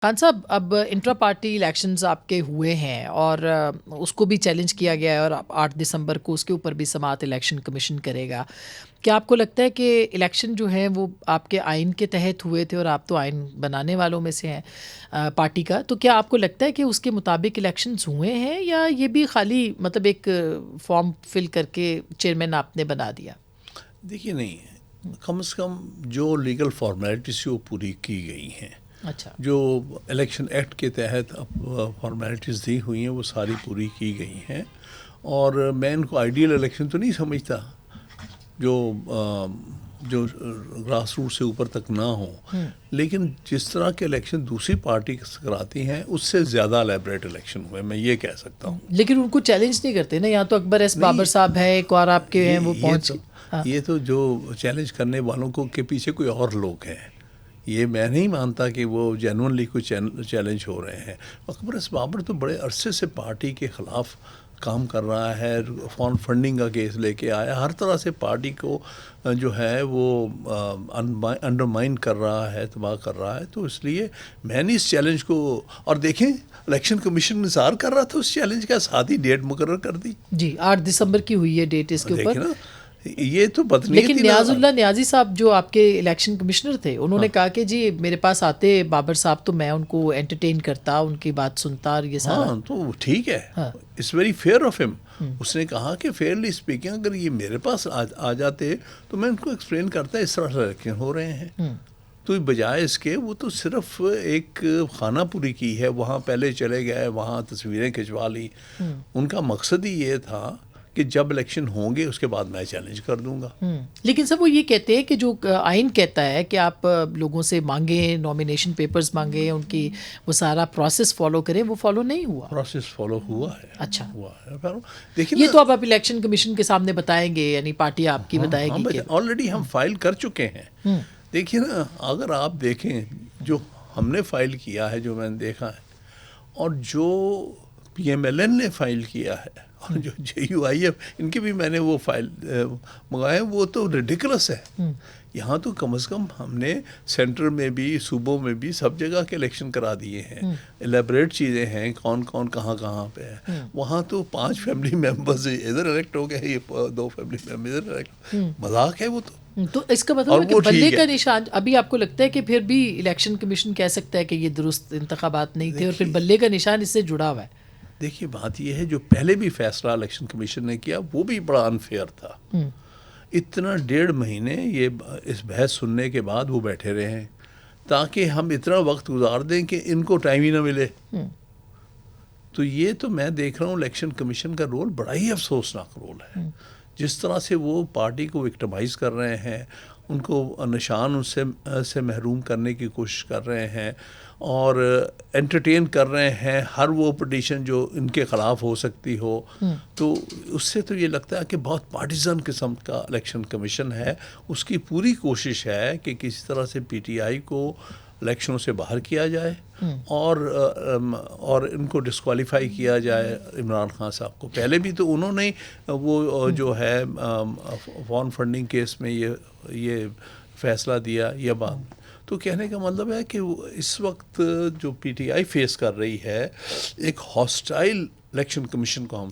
खान साहब, अब intra party elections आपके हुए हैं और उसको भी चैलेंज किया गया है और 8 दिसंबर को उसके ऊपर भी समाअत इलेक्शन कमीशन करेगा। क्या आपको लगता है कि इलेक्शन जो है वो आपके आइन के तहत हुए थे और आप तो आइन बनाने वालों में से हैं पार्टी का, तो क्या आपको लगता है कि उसके मुताबिक इलेक्शंस हुए हैं या ये भी खाली मतलब एक फॉर्म फिल करके चेयरमैन आपने बना दिया? देखिए, नहीं, कम से कम जो लीगल फॉर्मेलिटीज़ वो पूरी की गई हैं। अच्छा। जो इलेक्शन एक्ट के तहत अब फॉर्मेलिटीज़ दी हुई हैं वो सारी पूरी की गई हैं। और मैं इनको आइडियल इलेक्शन तो नहीं समझता जो जो ग्रास रूट से ऊपर तक ना हो, लेकिन जिस तरह के इलेक्शन दूसरी पार्टी कराती हैं उससे ज़्यादा एलेबरेट इलेक्शन हुए, मैं ये कह सकता हूँ। लेकिन उनको चैलेंज नहीं करते ना, यहाँ तो अकबर एस बाबर साहब है, एक और आपके हैं वो पहुँच। हाँ। ये तो जो चैलेंज करने वालों को के पीछे कोई और लोग हैं। ये मैं नहीं मानता कि वो जेनुअनली कोई चैलेंज हो रहे हैं। अकबर एस बाबर तो बड़े अरसे से पार्टी के ख़िलाफ़ काम कर रहा है, फॉरेन फंडिंग का केस लेके आया, हर तरह से पार्टी को जो है वो अंडरमाइन कर रहा है, तबाह कर रहा है। तो इसलिए मैंने इस चैलेंज को, और देखें इलेक्शन कमीशन इंतजार कर रहा था उस चैलेंज का, साथ ही डेट मुकर्रर कर दी जी, 8 दिसंबर की हुई है डेट इसके ऊपर ना। ये तो बदनीयत। लेकिन न्याजुल्लाह न्याजी साहब जो आपके इलेक्शन कमिश्नर थे, उन्होंने कहा कि जी मेरे पास आते बाबर साहब तो मैं उनको एंटरटेन करता, उनकी बात सुनता और ये सारा। हाँ, तो ठीक है, it's very fair of him. उसने कहा कि फेयरली स्पीकिंग अगर ये मेरे पास आ जाते तो मैं उनको एक्सप्लेन करता इस तरह से इलेक्शन हो रहे हैं। तो बजाय इसके वो तो सिर्फ एक खाना पूरी की है, वहाँ पहले चले गए, वहाँ तस्वीरें खिंचवा ली। उनका मकसद ही ये था कि जब इलेक्शन होंगे उसके बाद मैं चैलेंज कर दूंगा। लेकिन सब वो ये कहते हैं कि जो आइन कहता है कि आप लोगों से मांगे, नॉमिनेशन पेपर्स मांगे, उनकी वो सारा प्रोसेस फॉलो करें, वो फॉलो नहीं हुआ। प्रोसेस फॉलो हुआ है। अच्छा। हुआ है। देखिए, ये तो अब आप इलेक्शन कमीशन के सामने बताएंगे, यानी पार्टी आपकी बताएगी कि ऑलरेडी हम फाइल कर चुके हैं। देखिए ना, अगर आप देखें जो हमने फाइल किया है, जो मैंने देखा है, और जो PMLN ने फाइल किया है, और जो JUIF, इनके भी मैंने वो फाइल मंगाए, वो तो रिडिकुलस है। यहाँ तो कम से कम हमने सेंटर में भी, सूबों में भी, सब जगह के इलेक्शन करा दिए हैं। एलेबरेट चीज़ें हैं, कौन कौन कहाँ कहाँ पे है। वहाँ तो 5 फैमिली मेम्बर्स इधर इलेक्ट हो गए, ये 2 फैमिली मेम्बर इधर इलेक्ट, मजाक है वो तो इसका मतलब है कि बल्ले का निशान, अभी आपको लगता है कि फिर भी इलेक्शन कमीशन कह सकता है कि ये दुरुस्त इंतखाबात नहीं थे और फिर बल्ले का निशान इससे जुड़ा हुआ है? देखिए, बात यह है जो पहले भी फैसला इलेक्शन कमीशन ने किया वो भी बड़ा अनफेयर था। इतना 1.5 महीने ये इस बहस सुनने के बाद वो बैठे रहे हैं ताकि हम इतना वक्त गुजार दें कि इनको टाइम ही ना मिले। तो ये तो मैं देख रहा हूँ इलेक्शन कमीशन का रोल बड़ा ही अफसोसनाक रोल है। जिस तरह से वो पार्टी को विक्टिमाइज़ कर रहे हैं, उनको निशान उससे महरूम करने की कोशिश कर रहे हैं और एंटरटेन कर रहे हैं हर वो पिटीशन जो इनके ख़िलाफ़ हो सकती हो। तो उससे तो ये लगता है कि बहुत पार्टिजन किस्म का इलेक्शन कमीशन है। उसकी पूरी कोशिश है कि किसी तरह से PTI को इलेक्शनों से बाहर किया जाए और इनको डिस्क्वालीफाई किया जाए इमरान खान साहब को। पहले भी तो उन्होंने वो जो है फॉरेन फंडिंग केस में ये फैसला दिया या बात। तो कहने का मतलब है कि इस वक्त जो PTI फेस कर रही है एक हॉस्टाइल इलेक्शन कमीशन को हम